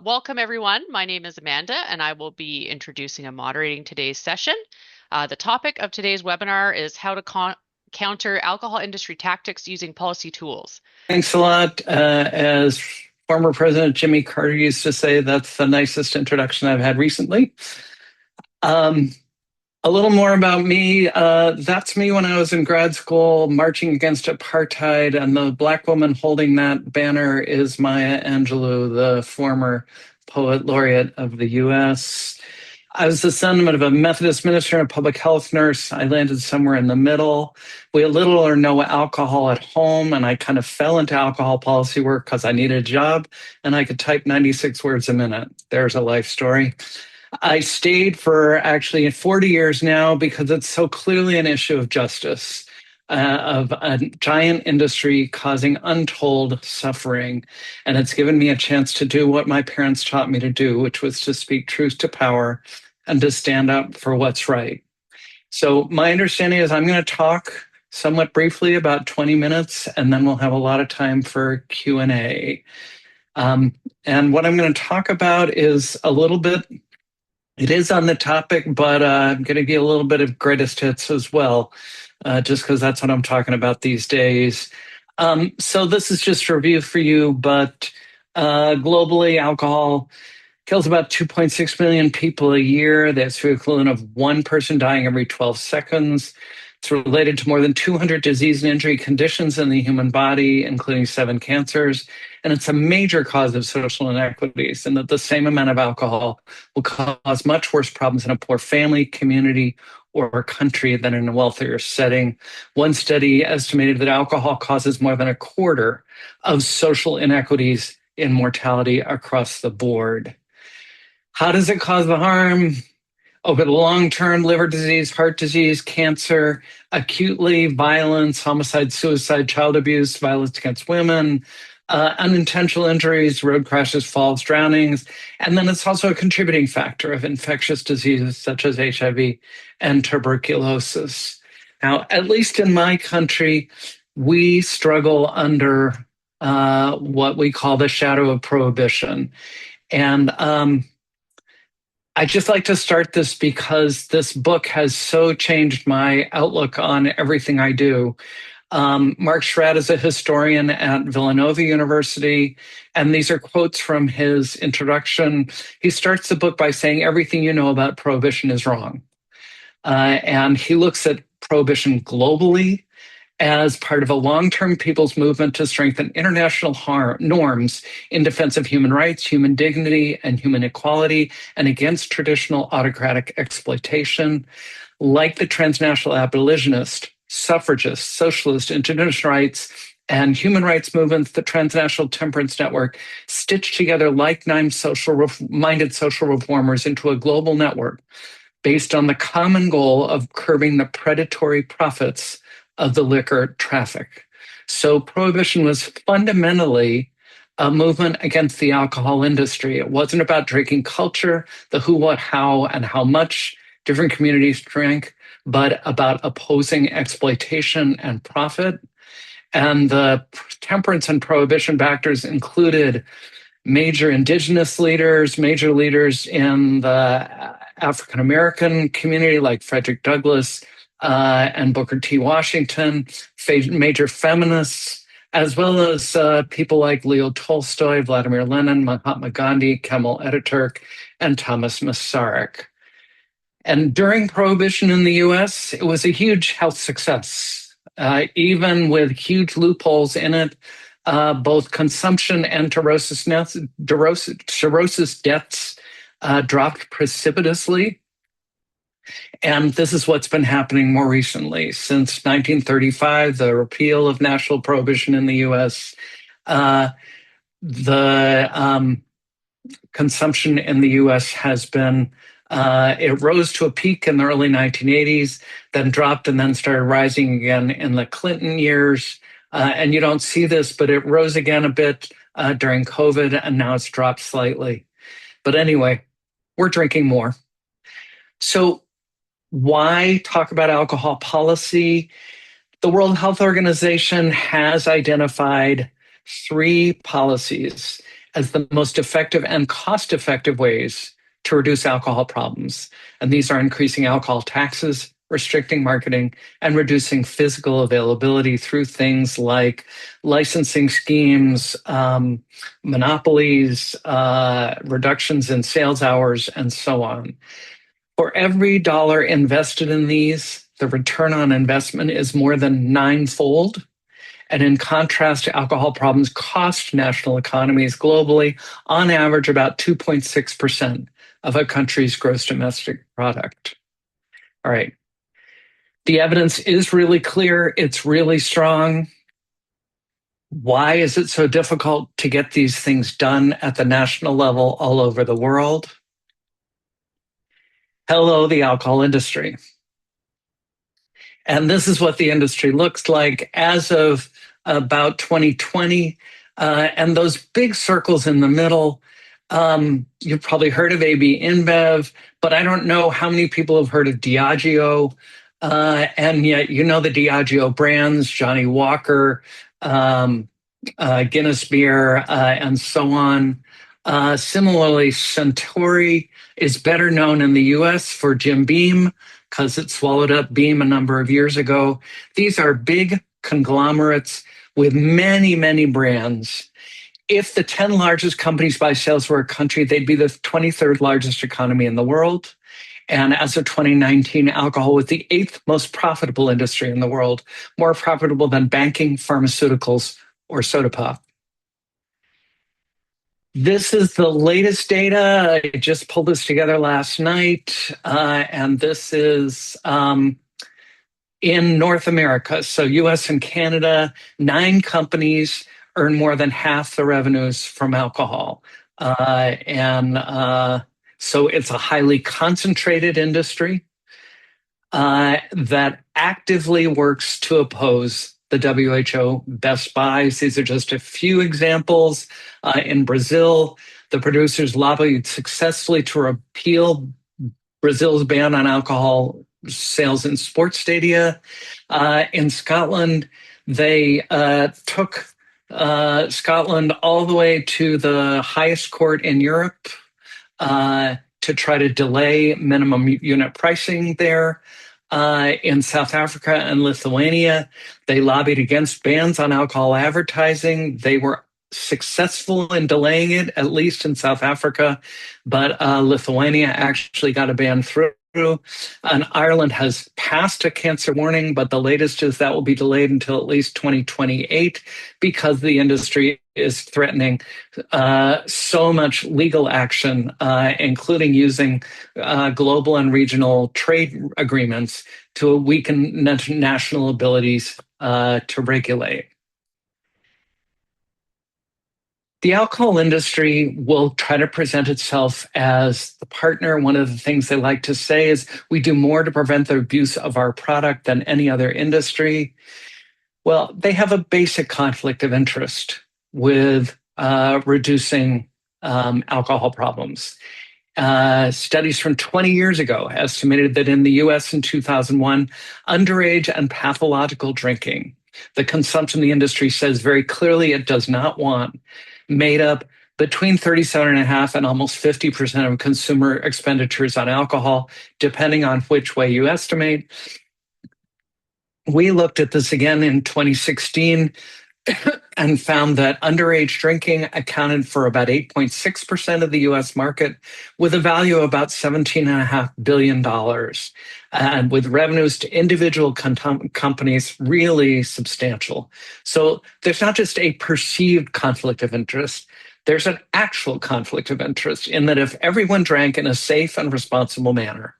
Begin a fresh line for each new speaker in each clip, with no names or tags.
Welcome everyone. My name is Amanda and I will be introducing and moderating today's session. The topic of today's webinar is how to counter alcohol industry tactics using policy tools.
Thanks a lot. As former President Jimmy Carter used to say, that's the nicest introduction I've had recently. A little more about me. That's me when I was in grad school marching against apartheid, and the Black woman holding that banner is Maya Angelou, the former poet laureate of the US. I was the son of a Methodist minister and a public health nurse. I landed somewhere in the middle. We had little or no alcohol at home, and I kind of fell into alcohol policy work because I needed a job, and I could type 96 words a minute. There's a life story. I stayed for actually 40 years now because it's so clearly an issue of justice, of a giant industry causing untold suffering. And it's given me a chance to do what my parents taught me to do, which was to speak truth to power and to stand up for what's right. So my understanding is I'm going to talk somewhat briefly, about 20 minutes, and then we'll have a lot of time for Q&A. And what I'm going to talk about is a little bit, it is on the topic, but I'm going to give a little bit of greatest hits as well, just because that's what I'm talking about these days. So this is just a review for you, but globally, alcohol kills about 2.6 million people a year. That's the equivalent of one person dying every 12 seconds. It's related to more than 200 disease and injury conditions in the human body, including 7 cancers. And it's a major cause of social inequities, and that the same amount of alcohol will cause much worse problems in a poor family, community, or country than in a wealthier setting. One study estimated that alcohol causes more than a quarter of social inequities in mortality across the board. How does it cause the harm? Over the long term, liver disease, heart disease, cancer, acutely violence, homicide, suicide, child abuse, violence against women, unintentional injuries, road crashes, falls, drownings. And then it's also a contributing factor of infectious diseases such as HIV and tuberculosis. Now, at least in my country, we struggle under what we call the shadow of prohibition. And I'd just like to start this because this book has so changed my outlook on everything I do. Mark Schrad is a historian at Villanova University, and these are quotes from his introduction. He starts the book by saying everything you know about prohibition is wrong. And he looks at prohibition globally as part of a long-term people's movement to strengthen international norms in defense of human rights, human dignity, and human equality, and against traditional autocratic exploitation. Like the transnational abolitionist, suffragist, socialist, indigenous rights, and human rights movements, the Transnational Temperance Network stitched together like-minded social reformers into a global network based on the common goal of curbing the predatory profits of the liquor traffic. So prohibition was fundamentally a movement against the alcohol industry. It wasn't about drinking culture, the who, what, how, and how much different communities drank, but about opposing exploitation and profit. And the temperance and prohibition backers included major indigenous leaders, major leaders in the African American community like Frederick Douglass, and Booker T. Washington, major feminists, as well as people like Leo Tolstoy, Vladimir Lenin, Mahatma Gandhi, Kemal Ataturk, and Thomas Masaryk. And during Prohibition in the US, it was a huge health success, even with huge loopholes in it. Both consumption and cirrhosis deaths dropped precipitously. And this is what's been happening more recently. Since 1935, the repeal of national prohibition in the US, the consumption in the US has been, it rose to a peak in the early 1980s, then dropped and then started rising again in the Clinton years. And you don't see this, but it rose again a bit during COVID, and now it's dropped slightly. But anyway, we're drinking more. So why talk about alcohol policy? The World Health Organization has identified 3 policies as the most effective and cost-effective ways to reduce alcohol problems. And these are increasing alcohol taxes, restricting marketing, and reducing physical availability through things like licensing schemes, monopolies, reductions in sales hours, and so on. For every dollar invested in these, the return on investment is more than ninefold. And in contrast, alcohol problems cost national economies globally, on average, about 2.6% of a country's gross domestic product. All right. The evidence is really clear. It's really strong. Why is it so difficult to get these things done at the national level all over the world? Hello, the alcohol industry. And this is what the industry looks like as of about 2020. And those big circles in the middle, you've probably heard of AB InBev, but I don't know how many people have heard of Diageo. And yet, you know the Diageo brands, Johnny Walker, Guinness Beer, and so on. Similarly, Suntory is better known in the US for Jim Beam because it swallowed up Beam a number of years ago. These are big conglomerates with many, many brands. If the 10 largest companies by sales were a country, they'd be the 23rd largest economy in the world. And as of 2019, alcohol was the 8th most profitable industry in the world, more profitable than banking, pharmaceuticals, or soda pop. This is the latest data. I just pulled this together last night, and this is in North America. So US and Canada, 9 companies earn more than half the revenues from alcohol. So it's a highly concentrated industry that actively works to oppose the WHO best buys. These are just a few examples. In Brazil, the producers lobbied successfully to repeal Brazil's ban on alcohol sales in sports stadia. In Scotland, they took Scotland all the way to the highest court in Europe to try to delay minimum unit pricing there. In South Africa and Lithuania, they lobbied against bans on alcohol advertising. They were successful in delaying it, at least in South Africa, but Lithuania actually got a ban through. And Ireland has passed a cancer warning, but the latest is that will be delayed until at least 2028 because the industry is threatening so much legal action, including using global and regional trade agreements to weaken national abilities to regulate. The alcohol industry will try to present itself as the partner. One of the things they like to say is we do more to prevent the abuse of our product than any other industry. Well, they have a basic conflict of interest with reducing alcohol problems. Studies from 20 years ago estimated that in the US in 2001, underage and pathological drinking, the consumption the industry says very clearly it does not want, made up between 37.5% and almost 50% of consumer expenditures on alcohol, depending on which way you estimate. We looked at this again in 2016 and found that underage drinking accounted for about 8.6% of the US market, with a value of about $17.5 billion, and with revenues to individual companies really substantial. So there's not just a perceived conflict of interest, there's an actual conflict of interest in that if everyone drank in a safe and responsible manner,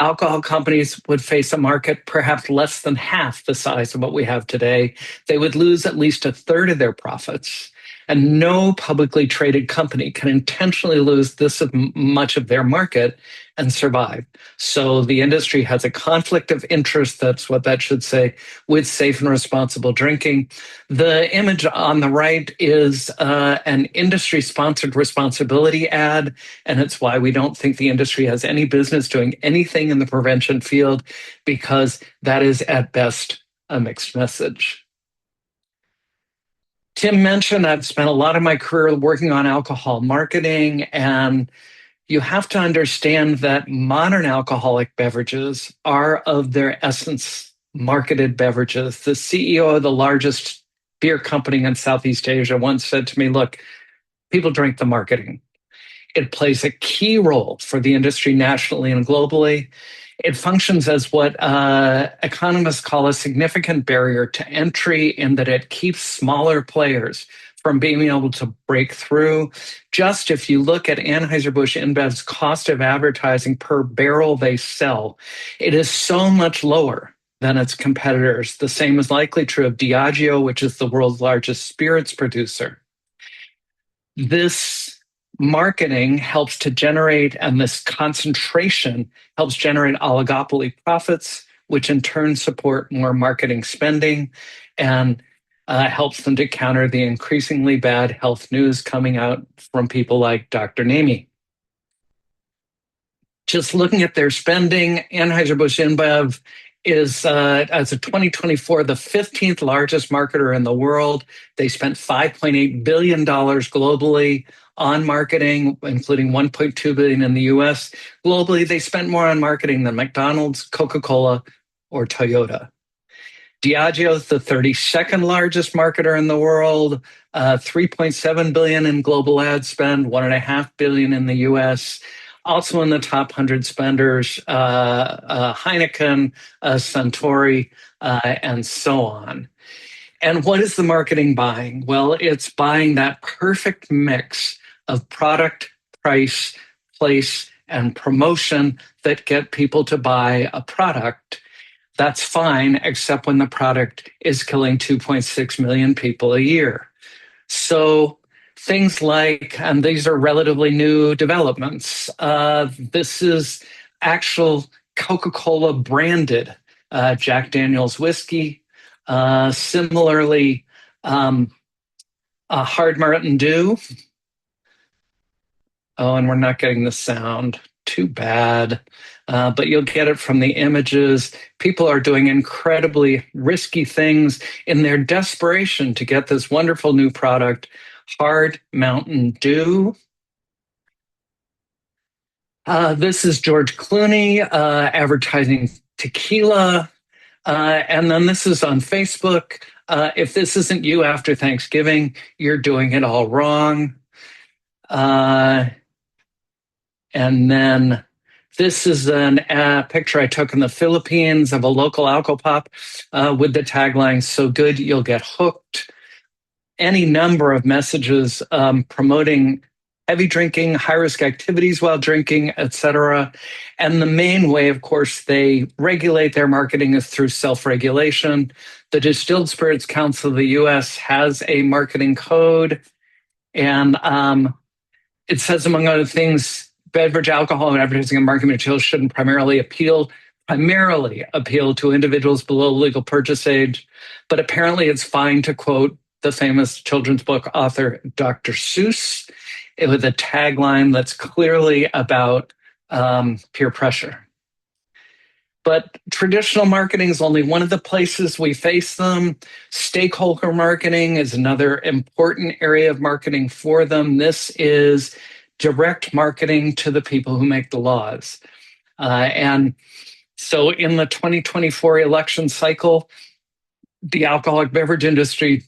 alcohol companies would face a market perhaps less than half the size of what we have today. They would lose at least a third of their profits. And no publicly traded company can intentionally lose this much of their market and survive. So the industry has a conflict of interest, that's what that should say, with safe and responsible drinking. The image on the right is an industry-sponsored responsibility ad, and it's why we don't think the industry has any business doing anything in the prevention field, because that is at best a mixed message. Tim mentioned I've spent a lot of my career working on alcohol marketing, and you have to understand that modern alcoholic beverages are, of their essence, marketed beverages. The CEO of the largest beer company in Southeast Asia once said to me, look, people drink the marketing. It plays a key role for the industry nationally and globally. It functions as what economists call a significant barrier to entry, in that it keeps smaller players from being able to break through. Just if you look at Anheuser-Busch InBev's cost of advertising per barrel they sell, it is so much lower than its competitors. The same is likely true of Diageo, which is the world's largest spirits producer. This marketing helps to generate, and this concentration helps generate oligopoly profits, which in turn support more marketing spending and helps them to counter the increasingly bad health news coming out from people like Dr. Namey. Just looking at their spending, Anheuser-Busch InBev is, as of 2024, the 15th largest marketer in the world. They spent $5.8 billion globally on marketing, including $1.2 billion in the US. Globally, they spent more on marketing than McDonald's, Coca-Cola, or Toyota. Diageo is the 32nd largest marketer in the world, $3.7 billion in global ad spend, $1.5 billion in the US. Also in the top 100 spenders, Heineken, Suntory, and so on. And what is the marketing buying? Well, it's buying that perfect mix of product, price, place, and promotion that get people to buy a product. That's fine, except when the product is killing 2.6 million people a year. So things like, and these are relatively new developments, this is actual Coca-Cola branded Jack Daniel's whiskey. Similarly, Hard Mountain Dew. Oh, and we're not getting the sound. Too bad. But you'll get it from the images. People are doing incredibly risky things in their desperation to get this wonderful new product, Hard Mountain Dew. This is George Clooney advertising tequila. And then this is on Facebook. If this isn't you after Thanksgiving, you're doing it all wrong. And then this is a picture I took in the Philippines of a local alcopop with the tagline, "So good you'll get hooked." Any number of messages promoting heavy drinking, high-risk activities while drinking, etc. And the main way, of course, they regulate their marketing is through self-regulation. The Distilled Spirits Council of the U.S. has a marketing code, and it says, among other things, beverage, alcohol, and advertising and marketing materials shouldn't primarily appeal to individuals below legal purchase age. But apparently it's fine to quote the famous children's book author Dr. Seuss with a tagline that's clearly about peer pressure. But traditional marketing is only one of the places we face them. Stakeholder marketing is another important area of marketing for them. This is direct marketing to the people who make the laws. And so in the 2024 election cycle, the alcoholic beverage industry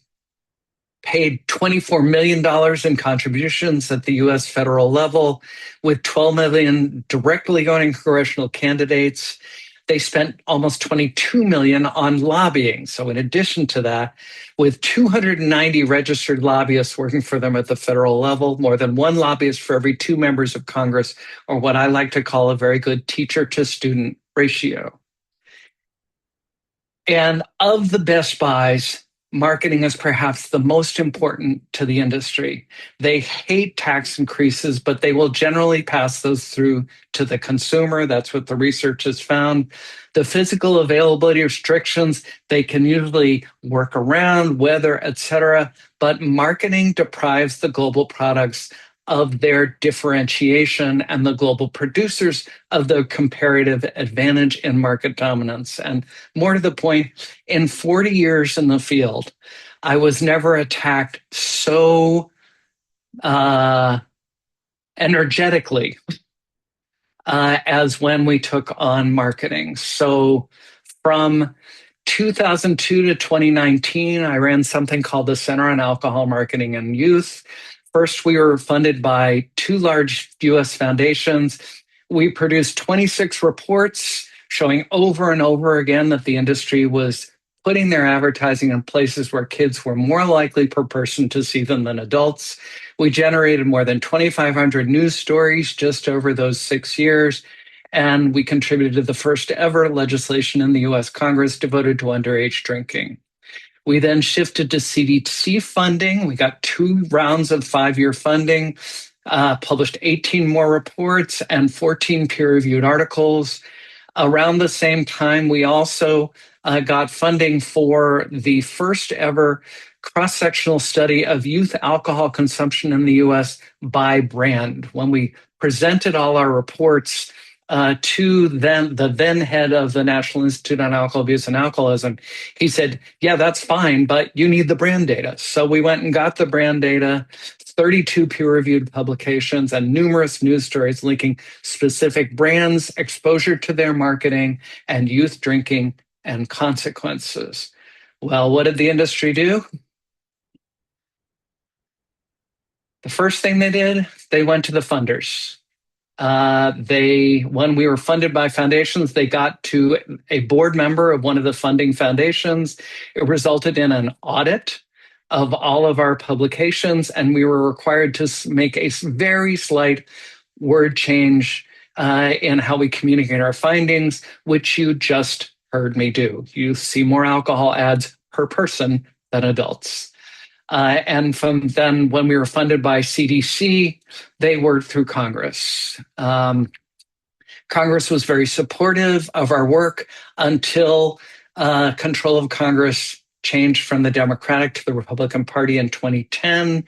paid $24 million in contributions at the US federal level, with $12 million directly going to congressional candidates. They spent almost $22 million on lobbying. So in addition to that, with 290 registered lobbyists working for them at the federal level, more than one lobbyist for every two members of Congress, or what I like to call a very good teacher to student ratio. And of the best buys, marketing is perhaps the most important to the industry. They hate tax increases, but they will generally pass those through to the consumer. That's what the research has found. The physical availability restrictions, they can usually work around, weather, etc. But marketing deprives the global products of their differentiation and the global producers of the comparative advantage in market dominance. And more to the point, in 40 years in the field, I was never attacked so uh, energetically as when we took on marketing. So from 2002 to 2019, I ran something called the Center on Alcohol Marketing and Youth. First, we were funded by two large US foundations. We produced 26 reports showing over and over again that the industry was putting their advertising in places where kids were more likely per person to see them than adults. We generated more than 2,500 news stories just over those 6 years. And we contributed to the first ever legislation in the US Congress devoted to underage drinking. We then shifted to CDC funding. We got 2 rounds of 5-year funding, published 18 more reports and 14 peer-reviewed articles. Around the same time, we also got funding for the first ever cross-sectional study of youth alcohol consumption in the US by brand. When we presented all our reports to the then head of the National Institute on Alcohol Abuse and Alcoholism, he said, yeah, that's fine, but you need the brand data. So we went and got the brand data, 32 peer-reviewed publications, and numerous news stories linking specific brands, exposure to their marketing, and youth drinking and consequences. Well, what did the industry do? The first thing they did, they went to the funders. When we were funded by foundations, they got to a board member of one of the funding foundations. It resulted in an audit of all of our publications, and we were required to make a very slight word change in how we communicate our findings, which you just heard me do. You see more alcohol ads per person than adults. And from then, when we were funded by CDC, they worked through Congress. Congress was very supportive of our work until control of Congress changed from the Democratic to the Republican Party in 2010.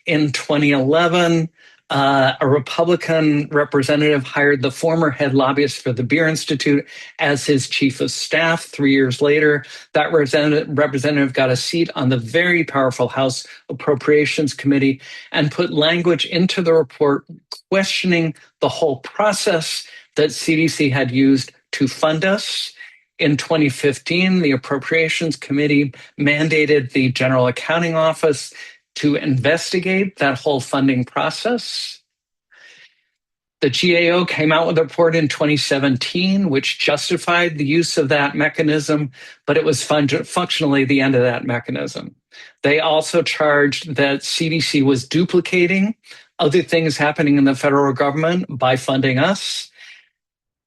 In 2011, a Republican representative hired the former head lobbyist for the Beer Institute as his chief of staff. 3 years later, that representative got a seat on the very powerful House Appropriations Committee and put language into the report questioning the whole process that CDC had used to fund us. In 2015, the Appropriations Committee mandated the General Accounting Office to investigate that whole funding process. The GAO came out with a report in 2017, which justified the use of that mechanism, but it was functionally the end of that mechanism. They also charged that CDC was duplicating other things happening in the federal government by funding us.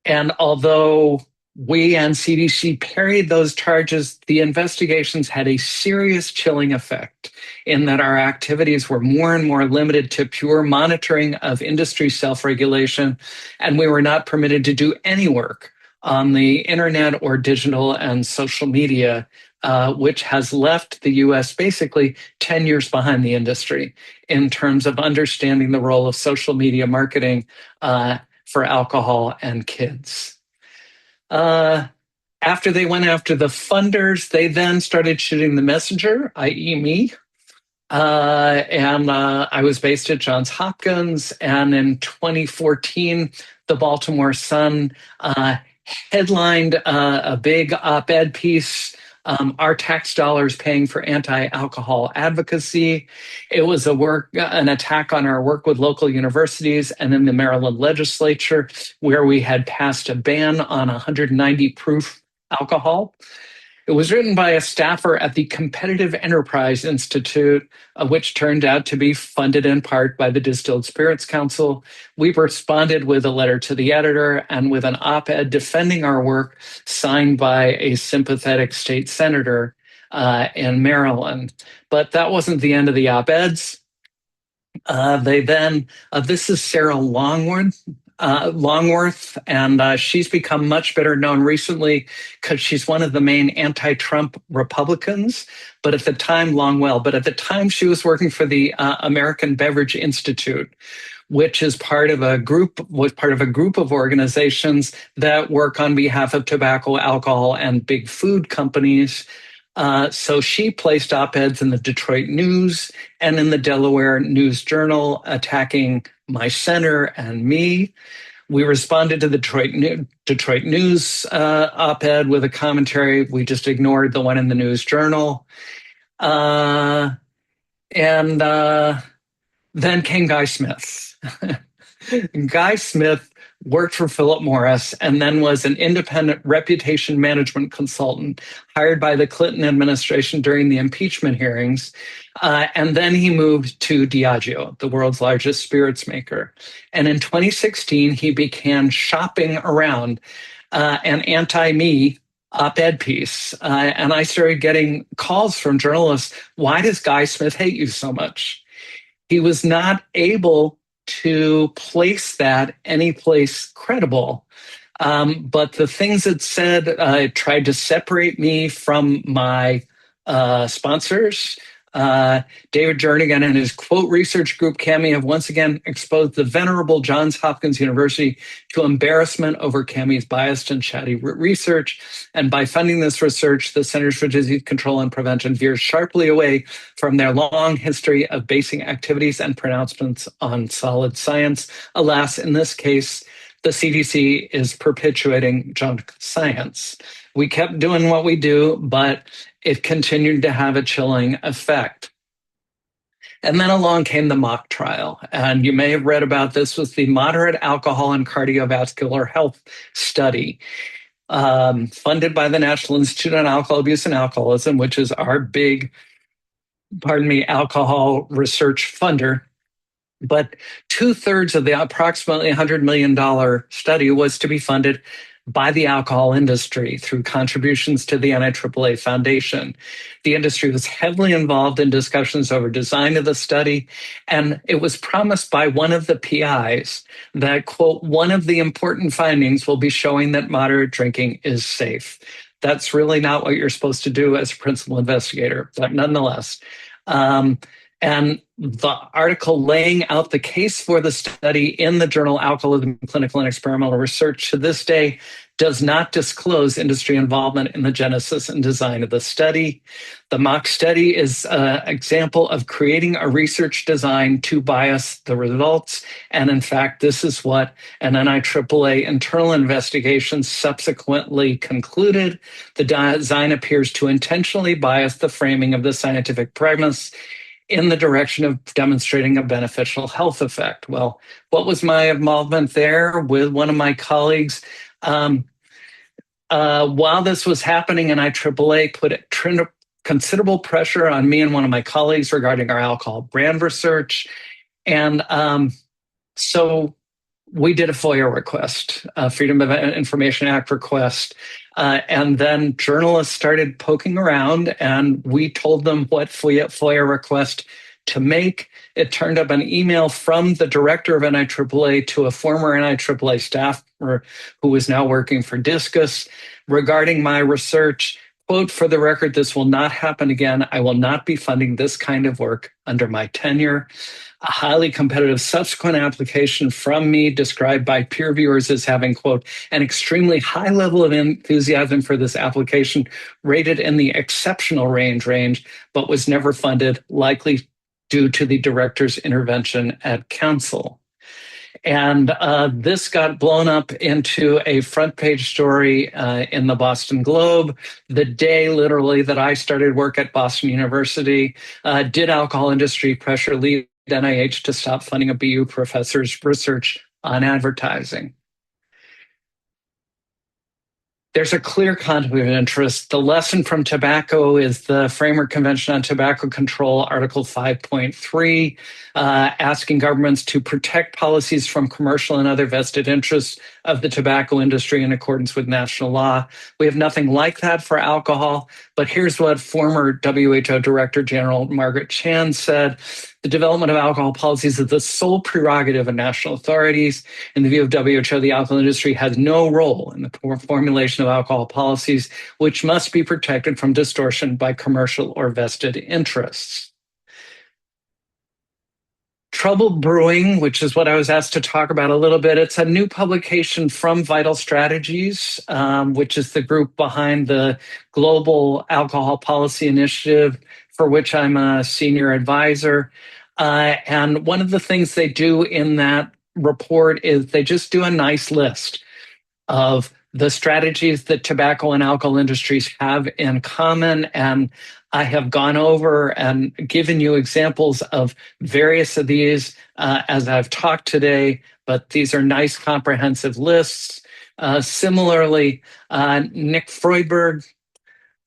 And although we and CDC parried those charges, the investigations had a serious chilling effect in that our activities were more and more limited to pure monitoring of industry self-regulation, and we were not permitted to do any work on the internet or digital and social media, which has left the US basically 10 years behind the industry in terms of understanding the role of social media marketing for alcohol and kids. After they went after the funders, they then started shooting the messenger, i.e. me. I was based at Johns Hopkins. And in 2014, the Baltimore Sun headlined a big op-ed piece, Our Tax Dollars Paying for Anti-Alcohol Advocacy. It was an attack on our work with local universities and in the Maryland legislature, where we had passed a ban on 190 proof alcohol. It was written by a staffer at the Competitive Enterprise Institute, which turned out to be funded in part by the Distilled Spirits Council. We responded with a letter to the editor and with an op-ed defending our work signed by a sympathetic state senator in Maryland. But that wasn't the end of the op-eds. This is Sarah Longworth, and she's become much better known recently because she's one of the main anti-Trump Republicans. But at the time, she was working for the American Beverage Institute, which is part of a group of organizations that work on behalf of tobacco, alcohol, and big food companies. So she placed op-eds in the Detroit News and in the Delaware News Journal attacking my center and me. We responded to the Detroit News op-ed with a commentary. We just ignored the one in the News Journal. And then came Guy Smith. Guy Smith worked for Philip Morris and then was an independent reputation management consultant hired by the Clinton administration during the impeachment hearings. And then he moved to Diageo, the world's largest spirits maker. And in 2016, he began shopping around an anti-me op-ed piece. And I started getting calls from journalists. Why does Guy Smith hate you so much? He was not able to place that any place credible. But the things it said tried to separate me from my sponsors. David Jernigan and his quote research group Cami have once again exposed the venerable Johns Hopkins University to embarrassment over Cami's biased and chatty research. And by funding this research, the Centers for Disease Control and Prevention veers sharply away from their long history of basing activities and pronouncements on solid science. Alas, in this case, the CDC is perpetuating junk science. We kept doing what we do, but it continued to have a chilling effect. And then along came the mock trial. And you may have read about this was the Moderate Alcohol and Cardiovascular Health Study, funded by the National Institute on Alcohol Abuse and Alcoholism, which is our big, alcohol research funder. But 2/3 of the approximately $100 million study was to be funded by the alcohol industry through contributions to the NIAAA Foundation. The industry was heavily involved in discussions over design of the study, and it was promised by one of the PIs that, quote, one of the important findings will be showing that moderate drinking is safe. That's really not what you're supposed to do as a principal investigator, but nonetheless. And the article laying out the case for the study in the journal Alcoholism, Clinical and Experimental Research to this day does not disclose industry involvement in the genesis and design of the study. The mock study is an example of creating a research design to bias the results. And in fact, this is what an NIAAA internal investigation subsequently concluded. The design appears to intentionally bias the framing of the scientific premise in the direction of demonstrating a beneficial health effect. Well, what was my involvement there with one of my colleagues? While this was happening, NIAAA put considerable pressure on me and one of my colleagues regarding our alcohol brand research. And so we did a FOIA request, Freedom of Information Act request. And then journalists started poking around, and we told them what FOIA request to make. It turned up an email from the director of NIAAA to a former NIAAA staffer who is now working for Discus regarding my research. Quote, for the record, this will not happen again. I will not be funding this kind of work under my tenure. A highly competitive subsequent application from me described by peer reviewers as having, quote, an extremely high level of enthusiasm for this application, rated in the exceptional range, but was never funded, likely due to the director's intervention at council. And this got blown up into a front page story in the Boston Globe the day, literally, that I started work at Boston University. Did alcohol industry pressure lead NIH to stop funding a BU professor's research on advertising? There's a clear conflict of interest. The lesson from tobacco is the Framework Convention on Tobacco Control, Article 5.3, asking governments to protect policies from commercial and other vested interests of the tobacco industry in accordance with national law. We have nothing like that for alcohol, but here's what former WHO Director General Margaret Chan said. The development of alcohol policies is the sole prerogative of national authorities. In the view of WHO, the alcohol industry has no role in the formulation of alcohol policies, which must be protected from distortion by commercial or vested interests. Trouble Brewing, which is what I was asked to talk about a little bit. It's a new publication from Vital Strategies, which is the group behind the Global Alcohol Policy Initiative, for which I'm a senior advisor. And one of the things they do in that report is they just do a nice list of the strategies that tobacco and alcohol industries have in common. And I have gone over and given you examples of various of these as I've talked today, but these are nice comprehensive lists. Similarly, Nick Freudenberg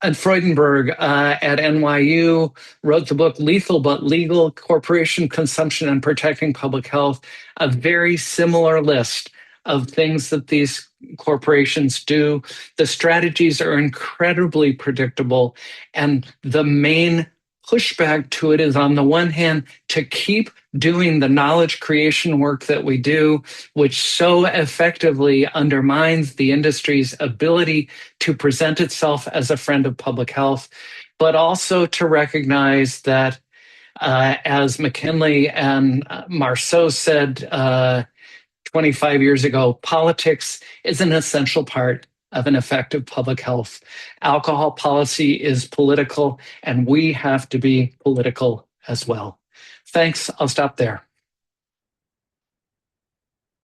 at NYU wrote the book Lethal But Legal: Corporation Consumption and Protecting Public Health, a very similar list of things that these corporations do. The strategies are incredibly predictable. And the main pushback to it is, on the one hand, to keep doing the knowledge creation work that we do, which so effectively undermines the industry's ability to present itself as a friend of public health, but also to recognize that, as McKinley and Marceau said 25 years ago, politics is an essential part of an effective public health. Alcohol policy is political, and we have to be political as well. Thanks. I'll stop there.